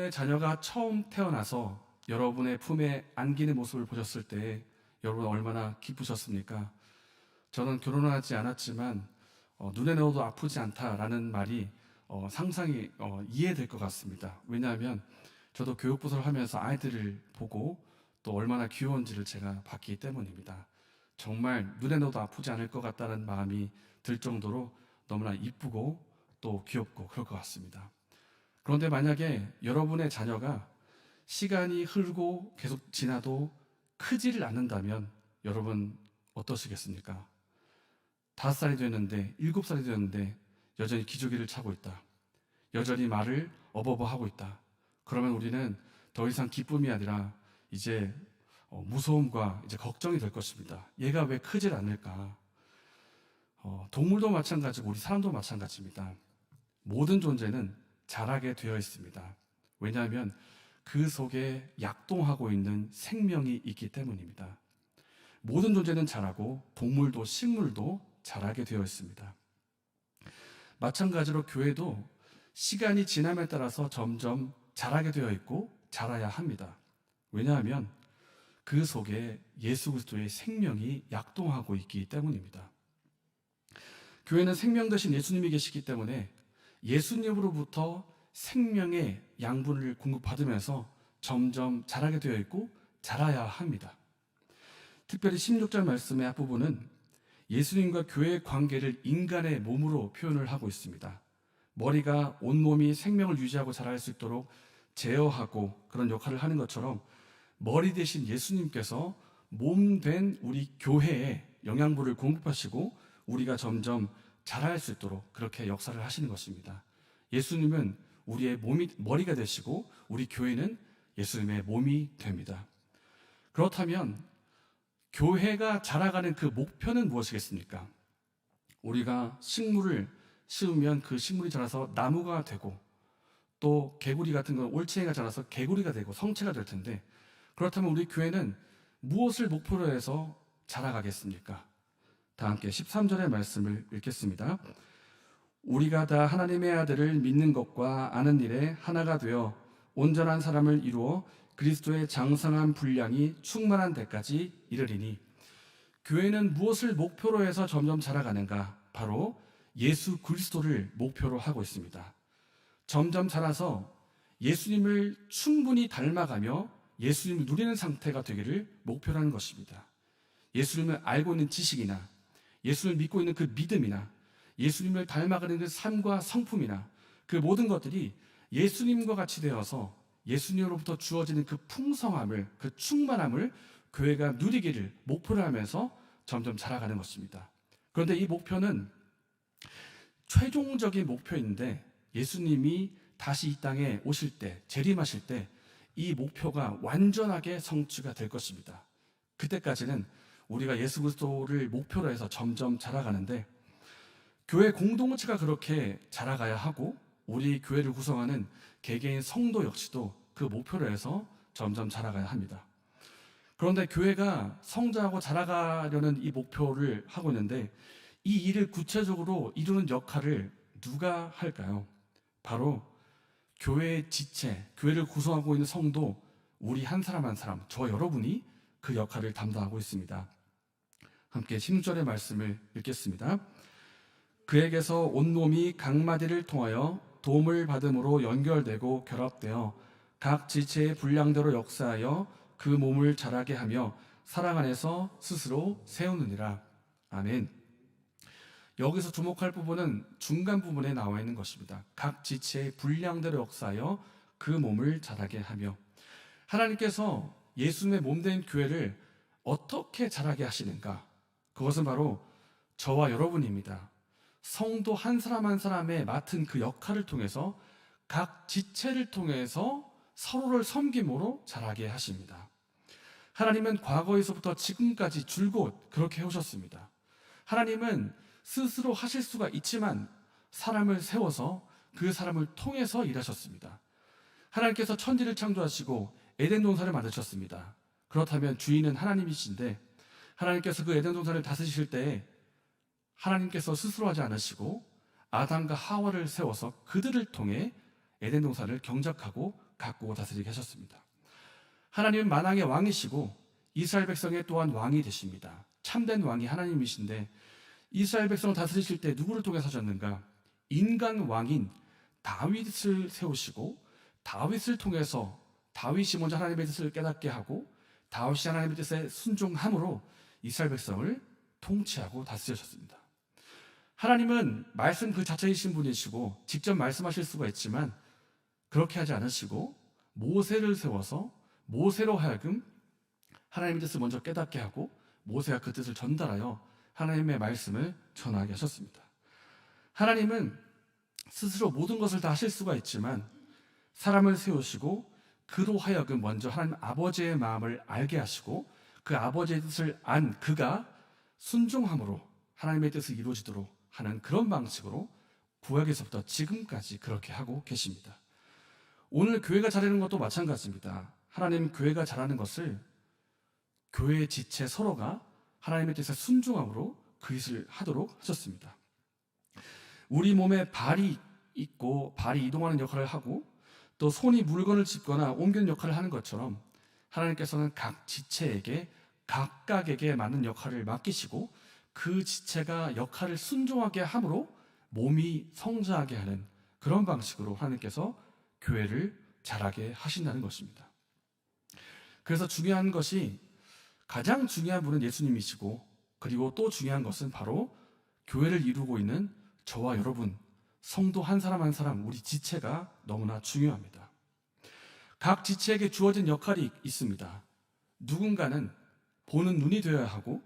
여러분의 자녀가 처음 태어나서 여러분의 품에 안기는 모습을 보셨을 때 여러분 얼마나 기쁘셨습니까? 저는 결혼하지 않았지만 눈에 넣어도 아프지 않다라는 말이 상상이 이해될 것 같습니다. 왜냐하면 저도 교육부서를 하면서 아이들을 보고 또 얼마나 귀여운지를 제가 봤기 때문입니다. 정말 눈에 넣어도 아프지 않을 것 같다는 마음이 들 정도로 너무나 이쁘고 또 귀엽고 그럴 것 같습니다. 그런데 만약에 여러분의 자녀가 시간이 흐르고 계속 지나도 크지를 않는다면 여러분 어떠시겠습니까? 5살이 됐는데 7살이 됐는데 여전히 기저귀를 차고 있다. 여전히 말을 어버버하고 있다. 그러면 우리는 더 이상 기쁨이 아니라 이제 무서움과 이제 걱정이 될 것입니다. 얘가 왜 크질 않을까? 동물도 마찬가지고 우리 사람도 마찬가지입니다. 모든 존재는 자라게 되어 있습니다. 왜냐하면 그 속에 약동하고 있는 생명이 있기 때문입니다. 모든 존재는 자라고 동물도 식물도 자라게 되어 있습니다. 마찬가지로 교회도 시간이 지남에 따라서 점점 자라게 되어 있고 자라야 합니다. 왜냐하면 그 속에 예수 그리스도의 생명이 약동하고 있기 때문입니다. 교회는 생명 대신 예수님이 계시기 때문에 예수님으로부터 생명의 양분을 공급받으면서 점점 자라게 되어 있고 자라야 합니다. 특별히 16절 말씀의 앞부분은 예수님과 교회의 관계를 인간의 몸으로 표현을 하고 있습니다. 머리가 온몸이 생명을 유지하고 자랄 수 있도록 제어하고 그런 역할을 하는 것처럼 머리 대신 예수님께서 몸 된 우리 교회에 영양분을 공급하시고 우리가 점점 자랄 수 있도록 그렇게 역사를 하시는 것입니다. 예수님은 우리의 머리가 되시고 우리 교회는 예수님의 몸이 됩니다. 그렇다면 교회가 자라가는 그 목표는 무엇이겠습니까? 우리가 식물을 심으면 그 식물이 자라서 나무가 되고 또 개구리 같은 건 올챙이가 자라서 개구리가 되고 성체가 될 텐데 그렇다면 우리 교회는 무엇을 목표로 해서 자라가겠습니까? 다 함께 13절의 말씀을 읽겠습니다. 우리가 다 하나님의 아들을 믿는 것과 아는 일에 하나가 되어 온전한 사람을 이루어 그리스도의 장성한 분량이 충만한 데까지 이르리니 교회는 무엇을 목표로 해서 점점 자라가는가? 바로 예수 그리스도를 목표로 하고 있습니다. 점점 자라서 예수님을 충분히 닮아가며 예수님을 누리는 상태가 되기를 목표로 하는 것입니다. 예수님을 알고 있는 지식이나 예수님을 믿고 있는 그 믿음이나 예수님을 닮아가는 그 삶과 성품이나 그 모든 것들이 예수님과 같이 되어서 예수님으로부터 주어지는 그 풍성함을, 그 충만함을 교회가 누리기를 목표로 하면서 점점 자라가는 것입니다. 그런데 이 목표는 최종적인 목표인데 예수님이 다시 이 땅에 오실 때, 재림하실 때 이 목표가 완전하게 성취가 될 것입니다. 그때까지는 우리가 예수 그리스도를 목표로 해서 점점 자라가는데 교회 공동체가 그렇게 자라가야 하고 우리 교회를 구성하는 개개인 성도 역시도 그 목표로 해서 점점 자라가야 합니다. 그런데 교회가 성장하고 자라가려는 이 목표를 하고 있는데 이 일을 구체적으로 이루는 역할을 누가 할까요? 바로 교회의 지체, 교회를 구성하고 있는 성도 우리 한 사람 한 사람, 저 여러분이 그 역할을 담당하고 있습니다. 함께 16절의 말씀을 읽겠습니다. 그에게서 온몸이 각 마디를 통하여 도움을 받음으로 연결되고 결합되어 각 지체의 분량대로 역사하여 그 몸을 자라게 하며 사랑 안에서 스스로 세우느니라. 아멘. 여기서 주목할 부분은 중간 부분에 나와 있는 것입니다. 각 지체의 분량대로 역사하여 그 몸을 자라게 하며 하나님께서 예수님의 몸된 교회를 어떻게 자라게 하시는가? 그것은 바로 저와 여러분입니다. 성도 한 사람 한 사람의 맡은 그 역할을 통해서 각 지체를 통해서 서로를 섬김으로 자라게 하십니다. 하나님은 과거에서부터 지금까지 줄곧 그렇게 해오셨습니다. 하나님은 스스로 하실 수가 있지만 사람을 세워서 그 사람을 통해서 일하셨습니다. 하나님께서 천지를 창조하시고 에덴 동산을 만드셨습니다. 그렇다면 주인은 하나님이신데 하나님께서 그 에덴 동산을 다스리실 때에 하나님께서 스스로 하지 않으시고 아담과 하와를 세워서 그들을 통해 에덴 동산을 경작하고 가꾸고 다스리게 하셨습니다. 하나님은 만왕의 왕이시고 이스라엘 백성의 또한 왕이 되십니다. 참된 왕이 하나님이신데 이스라엘 백성을 다스리실 때 누구를 통해 하셨는가? 인간 왕인 다윗을 세우시고 다윗을 통해서 다윗이 먼저 하나님의 뜻을 깨닫게 하고 다윗이 하나님의 뜻에 순종함으로 이스라엘 백성을 통치하고 다스리셨습니다. 하나님은 말씀 그 자체이신 분이시고 직접 말씀하실 수가 있지만 그렇게 하지 않으시고 모세를 세워서 모세로 하여금 하나님의 뜻을 먼저 깨닫게 하고 모세가 그 뜻을 전달하여 하나님의 말씀을 전하게 하셨습니다. 하나님은 스스로 모든 것을 다 하실 수가 있지만 사람을 세우시고 그로 하여금 먼저 하나님 아버지의 마음을 알게 하시고 그 아버지의 뜻을 안 그가 순종함으로 하나님의 뜻이 이루어지도록 하는 그런 방식으로 구약에서부터 지금까지 그렇게 하고 계십니다. 오늘 교회가 자라는 것도 마찬가지입니다. 하나님 교회가 자라는 것을 교회의 지체 서로가 하나님의 뜻에 순종함으로 그 일을 하도록 하셨습니다. 우리 몸에 발이 있고 발이 이동하는 역할을 하고 또 손이 물건을 짚거나 옮기는 역할을 하는 것처럼 하나님께서는 각 지체에게 각각에게 맞는 역할을 맡기시고 그 지체가 역할을 순종하게 함으로 몸이 성장하게 하는 그런 방식으로 하나님께서 교회를 자라게 하신다는 것입니다. 그래서 중요한 것이 가장 중요한 분은 예수님이시고 그리고 또 중요한 것은 바로 교회를 이루고 있는 저와 여러분 성도 한 사람 한 사람 우리 지체가 너무나 중요합니다. 각 지체에게 주어진 역할이 있습니다. 누군가는 보는 눈이 되어야 하고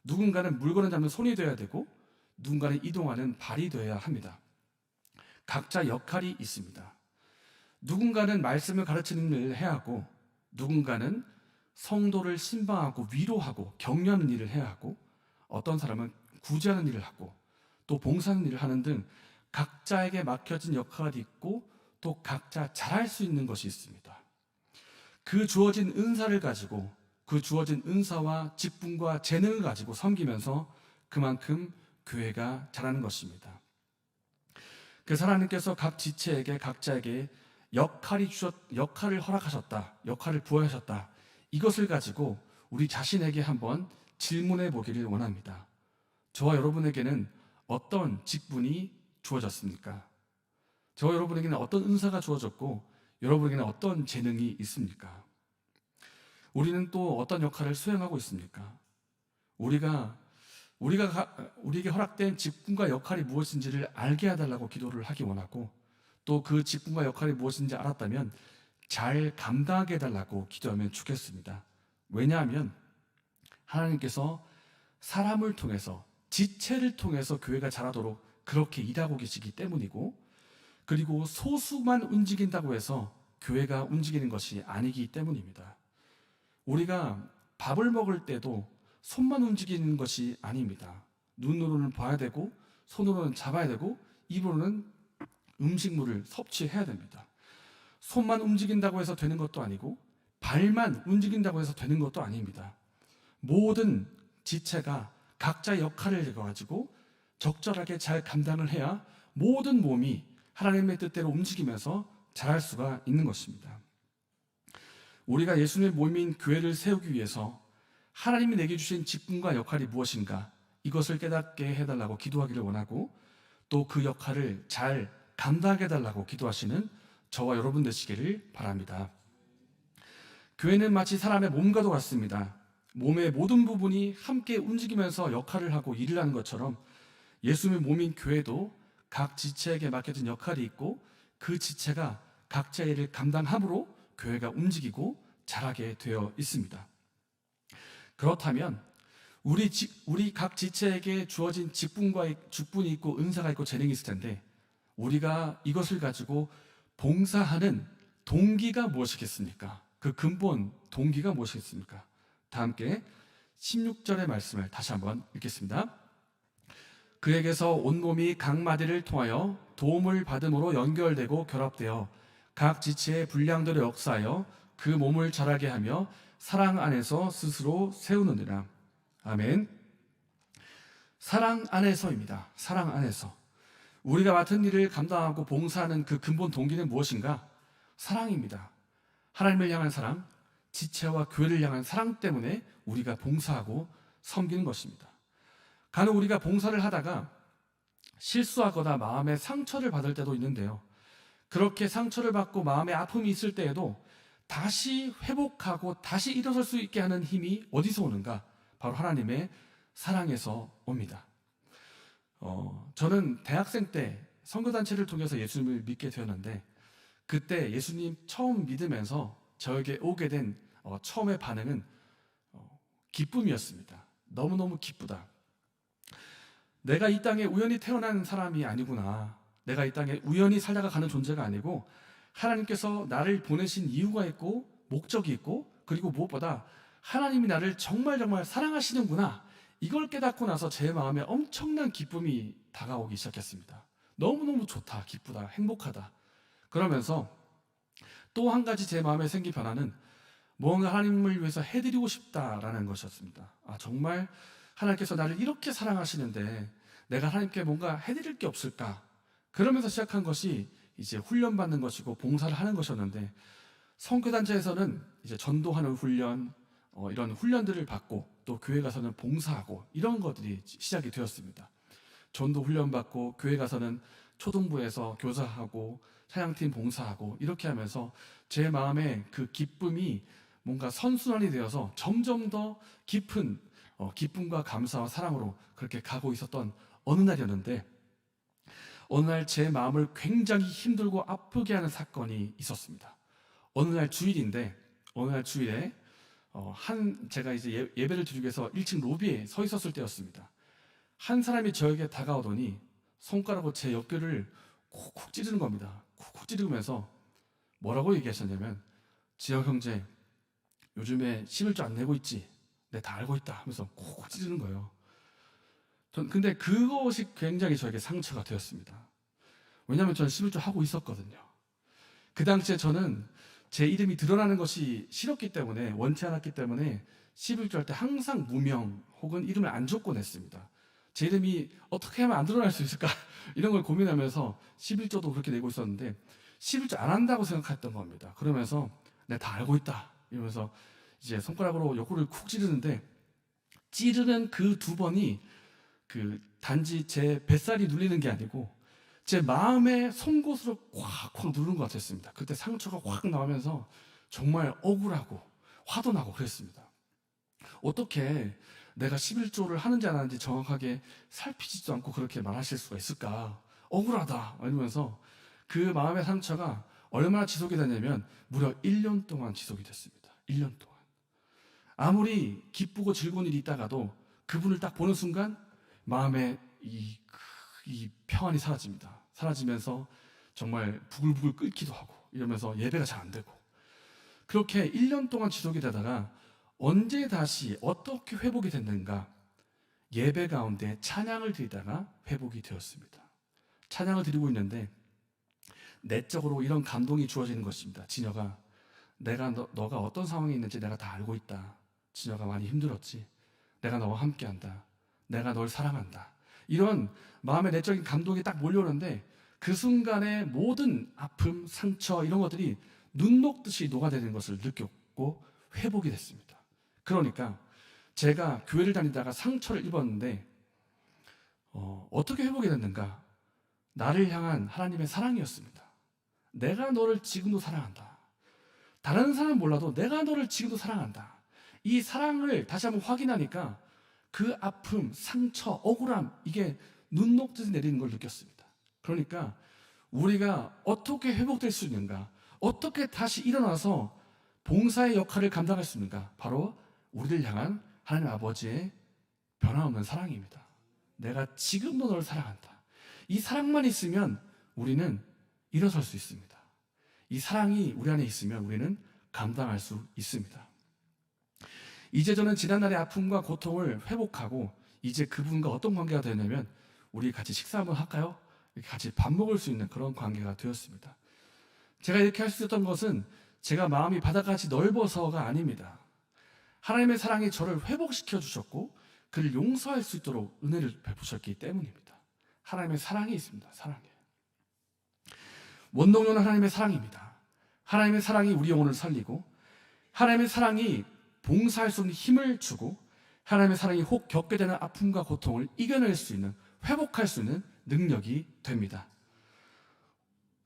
누군가는 물건을 잡는 손이 되어야 되고 누군가는 이동하는 발이 되어야 합니다. 각자 역할이 있습니다. 누군가는 말씀을 가르치는 일을 해야 하고 누군가는 성도를 신방하고 위로하고 격려하는 일을 해야 하고 어떤 사람은 구제하는 일을 하고 또 봉사하는 일을 하는 등 각자에게 맡겨진 역할이 있고 또 각자 잘할 수 있는 것이 있습니다. 그 주어진 은사를 가지고 그 주어진 은사와 직분과 재능을 가지고 섬기면서 그만큼 교회가 자라는 것입니다. 그래서 하나님께서 각 지체에게 각자에게 역할을 허락하셨다, 역할을 부여하셨다. 이것을 가지고 우리 자신에게 한번 질문해 보기를 원합니다. 저와 여러분에게는 어떤 직분이 주어졌습니까? 저와 여러분에게는 어떤 은사가 주어졌고 여러분에게는 어떤 재능이 있습니까? 우리는 또 어떤 역할을 수행하고 있습니까? 우리에게 허락된 직분과 역할이 무엇인지를 알게 해달라고 기도를 하기 원하고 또 그 직분과 역할이 무엇인지 알았다면 잘 감당하게 해달라고 기도하면 좋겠습니다. 왜냐하면 하나님께서 사람을 통해서 지체를 통해서 교회가 자라도록 그렇게 일하고 계시기 때문이고 그리고 소수만 움직인다고 해서 교회가 움직이는 것이 아니기 때문입니다. 우리가 밥을 먹을 때도 손만 움직이는 것이 아닙니다. 눈으로는 봐야 되고 손으로는 잡아야 되고 입으로는 음식물을 섭취해야 됩니다. 손만 움직인다고 해서 되는 것도 아니고 발만 움직인다고 해서 되는 것도 아닙니다. 모든 지체가 각자 역할을 가지고 적절하게 잘 감당을 해야 모든 몸이 하나님의 뜻대로 움직이면서 자랄 수가 있는 것입니다. 우리가 예수님의 몸인 교회를 세우기 위해서 하나님이 내게 주신 직분과 역할이 무엇인가 이것을 깨닫게 해달라고 기도하기를 원하고 또 그 역할을 잘 감당하게 해달라고 기도하시는 저와 여러분 되시기를 바랍니다. 교회는 마치 사람의 몸과도 같습니다. 몸의 모든 부분이 함께 움직이면서 역할을 하고 일을 하는 것처럼 예수님의 몸인 교회도 각 지체에게 맡겨진 역할이 있고 그 지체가 각자의 일을 감당함으로 교회가 움직이고 자라게 되어 있습니다. 그렇다면 우리 각 지체에게 주어진 직분이 있고 은사가 있고 재능이 있을 텐데 우리가 이것을 가지고 봉사하는 동기가 무엇이겠습니까? 그 근본 동기가 무엇이겠습니까? 다 함께 16절의 말씀을 다시 한번 읽겠습니다. 그에게서 온몸이 각 마디를 통하여 도움을 받음으로 연결되고 결합되어 각 지체의 분량대로 역사하여 그 몸을 자라게 하며 사랑 안에서 스스로 세우느니라. 아멘. 사랑 안에서입니다. 사랑 안에서. 우리가 맡은 일을 감당하고 봉사하는 그 근본 동기는 무엇인가? 사랑입니다. 하나님을 향한 사랑, 지체와 교회를 향한 사랑 때문에 우리가 봉사하고 섬기는 것입니다. 간혹 우리가 봉사를 하다가 실수하거나 마음에 상처를 받을 때도 있는데요. 그렇게 상처를 받고 마음에 아픔이 있을 때에도 다시 회복하고 다시 일어설 수 있게 하는 힘이 어디서 오는가? 바로 하나님의 사랑에서 옵니다. 저는 대학생 때 선교단체를 통해서 예수님을 믿게 되었는데, 그때 예수님 처음 믿으면서 저에게 오게 된 처음의 반응은 기쁨이었습니다. 너무너무 기쁘다. 내가 이 땅에 우연히 태어난 사람이 아니구나. 내가 이 땅에 우연히 살다가 가는 존재가 아니고 하나님께서 나를 보내신 이유가 있고 목적이 있고, 그리고 무엇보다 하나님이 나를 정말 정말 사랑하시는구나. 이걸 깨닫고 나서 제 마음에 엄청난 기쁨이 다가오기 시작했습니다. 너무너무 좋다, 기쁘다, 행복하다. 그러면서 또 한 가지 제 마음에 생긴 변화는 뭔가 하나님을 위해서 해드리고 싶다라는 것이었습니다. 정말 하나님께서 나를 이렇게 사랑하시는데 내가 하나님께 뭔가 해드릴 게 없을까? 그러면서 시작한 것이 이제 훈련받는 것이고 봉사를 하는 것이었는데, 선교단체에서는 이제 전도하는 훈련, 이런 훈련들을 받고 또 교회 가서는 봉사하고 이런 것들이 시작이 되었습니다. 전도 훈련 받고 교회 가서는 초등부에서 교사하고 사양팀 봉사하고 이렇게 하면서 제 마음에 그 기쁨이 뭔가 선순환이 되어서 점점 더 깊은 기쁨과 감사와 사랑으로 그렇게 가고 있었던 어느 날이었는데, 어느 날 제 마음을 굉장히 힘들고 아프게 하는 사건이 있었습니다. 어느 날 주일인데, 어느 날 주일에 제가 이제 예배를 드리기 위해서 1층 로비에 서 있었을 때였습니다. 한 사람이 저에게 다가오더니 손가락으로 제 옆구리를 콕콕 찌르는 겁니다. 콕콕 찌르면서 뭐라고 얘기하셨냐면, 지영 형제, 요즘에 11조 안 내고 있지? 내 다 알고 있다 하면서 콕콕 찌르는 거예요. 근데 그것이 굉장히 저에게 상처가 되었습니다. 왜냐하면 저는 11조 하고 있었거든요. 그 당시에 저는 제 이름이 드러나는 것이 싫었기 때문에, 원치 않았기 때문에 11조 할 때 항상 무명 혹은 이름을 안 적고 냈습니다. 제 이름이 어떻게 하면 안 드러날 수 있을까? 이런 걸 고민하면서 11조도 그렇게 내고 있었는데 11조 안 한다고 생각했던 겁니다. 그러면서 내가 다 알고 있다 이러면서 이제 손가락으로 옆구리를 쿡 찌르는데, 찌르는 그 두 번이 단지 제 뱃살이 눌리는 게 아니고 제 마음의 송곳으로 꽉꽉 누르는 것 같았습니다. 그때 상처가 확 나오면서 정말 억울하고 화도 나고 그랬습니다. 어떻게 내가 11조를 하는지 안 하는지 정확하게 살피지도 않고 그렇게 말하실 수가 있을까? 억울하다 이러면서 그 마음의 상처가 얼마나 지속이 됐냐면 무려 1년 동안 지속이 됐습니다. 1년 동안. 아무리 기쁘고 즐거운 일이 있다가도 그분을 딱 보는 순간 마음에 이 평안이 사라집니다. 사라지면서 정말 부글부글 끓기도 하고 이러면서 예배가 잘 안 되고, 그렇게 1년 동안 지속이 되다가 언제 다시 어떻게 회복이 됐는가? 예배 가운데 찬양을 드리다가 회복이 되었습니다. 찬양을 드리고 있는데 내적으로 이런 감동이 주어지는 것입니다. 진여가, 너가 어떤 상황에 있는지 내가 다 알고 있다. 진여가 많이 힘들었지. 내가 너와 함께한다. 내가 널 사랑한다. 이런 마음의 내적인 감동이 딱 몰려오는데 그 순간에 모든 아픔, 상처 이런 것들이 눈 녹듯이 녹아내리는 것을 느꼈고 회복이 됐습니다. 그러니까 제가 교회를 다니다가 상처를 입었는데 어떻게 회복이 됐는가? 나를 향한 하나님의 사랑이었습니다. 내가 너를 지금도 사랑한다. 다른 사람은 몰라도 내가 너를 지금도 사랑한다. 이 사랑을 다시 한번 확인하니까 그 아픔, 상처, 억울함 이게 눈 녹듯이 내리는 걸 느꼈습니다. 그러니까 우리가 어떻게 회복될 수 있는가? 어떻게 다시 일어나서 봉사의 역할을 감당할 수 있는가? 바로 우리를 향한 하나님 아버지의 변함없는 사랑입니다. 내가 지금도 너를 사랑한다. 이 사랑만 있으면 우리는 일어설 수 있습니다. 이 사랑이 우리 안에 있으면 우리는 감당할 수 있습니다. 이제 저는 지난날의 아픔과 고통을 회복하고 이제 그분과 어떤 관계가 되냐면 우리 같이 식사 한번 할까요? 같이 밥 먹을 수 있는 그런 관계가 되었습니다. 제가 이렇게 할 수 있었던 것은 제가 마음이 바다같이 넓어서가 아닙니다. 하나님의 사랑이 저를 회복시켜 주셨고 그를 용서할 수 있도록 은혜를 베푸셨기 때문입니다. 하나님의 사랑이 있습니다. 사랑이. 원동력은 하나님의 사랑입니다. 하나님의 사랑이 우리 영혼을 살리고, 하나님의 사랑이 봉사할 수 있는 힘을 주고, 하나님의 사랑이 혹 겪게 되는 아픔과 고통을 이겨낼 수 있는, 회복할 수 있는 능력이 됩니다.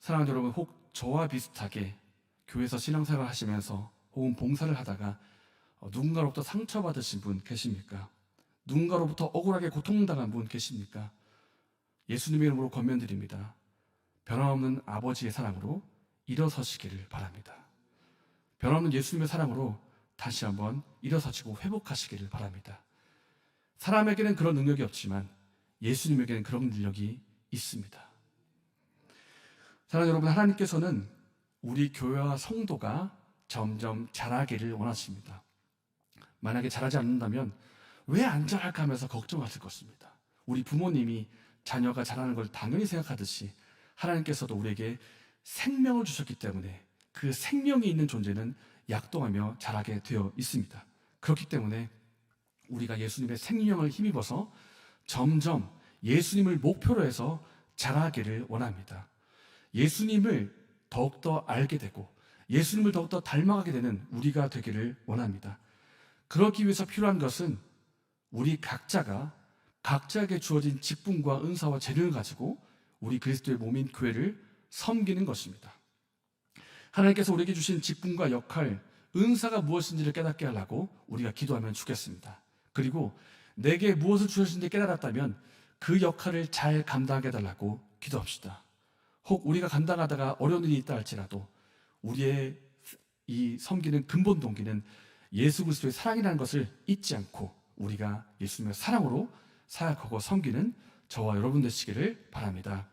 사랑하는 여러분, 혹 저와 비슷하게 교회에서 신앙생활을 하시면서 혹은 봉사를 하다가 누군가로부터 상처받으신 분 계십니까? 누군가로부터 억울하게 고통당한 분 계십니까? 예수님의 이름으로 권면드립니다. 변함없는 아버지의 사랑으로 일어서시기를 바랍니다. 변함없는 예수님의 사랑으로 다시 한번 일어서시고 회복하시기를 바랍니다. 사람에게는 그런 능력이 없지만 예수님에게는 그런 능력이 있습니다. 사랑하는 여러분, 하나님께서는 우리 교회와 성도가 점점 자라기를 원하십니다. 만약에 자라지 않는다면 왜 안 자랄까 하면서 걱정하실 것입니다. 우리 부모님이 자녀가 자라는 걸 당연히 생각하듯이 하나님께서도 우리에게 생명을 주셨기 때문에 그 생명이 있는 존재는 약동하며 자라게 되어 있습니다. 그렇기 때문에 우리가 예수님의 생명을 힘입어서 점점 예수님을 목표로 해서 자라기를 원합니다. 예수님을 더욱더 알게 되고 예수님을 더욱더 닮아가게 되는 우리가 되기를 원합니다. 그러기 위해서 필요한 것은 우리 각자가 각자에게 주어진 직분과 은사와 재능을 가지고 우리 그리스도의 몸인 교회를 섬기는 것입니다. 하나님께서 우리에게 주신 직분과 역할, 은사가 무엇인지를 깨닫게 하려고 우리가 기도하면 좋겠습니다. 그리고 내게 무엇을 주셨는지 깨달았다면 그 역할을 잘 감당하게 해달라고 기도합시다. 혹 우리가 감당하다가 어려운 일이 있다 할지라도 우리의 이 섬기는 근본 동기는 예수 그리스도의 사랑이라는 것을 잊지 않고 우리가 예수님의 사랑으로 사역하고 섬기는 저와 여러분 되시기를 바랍니다.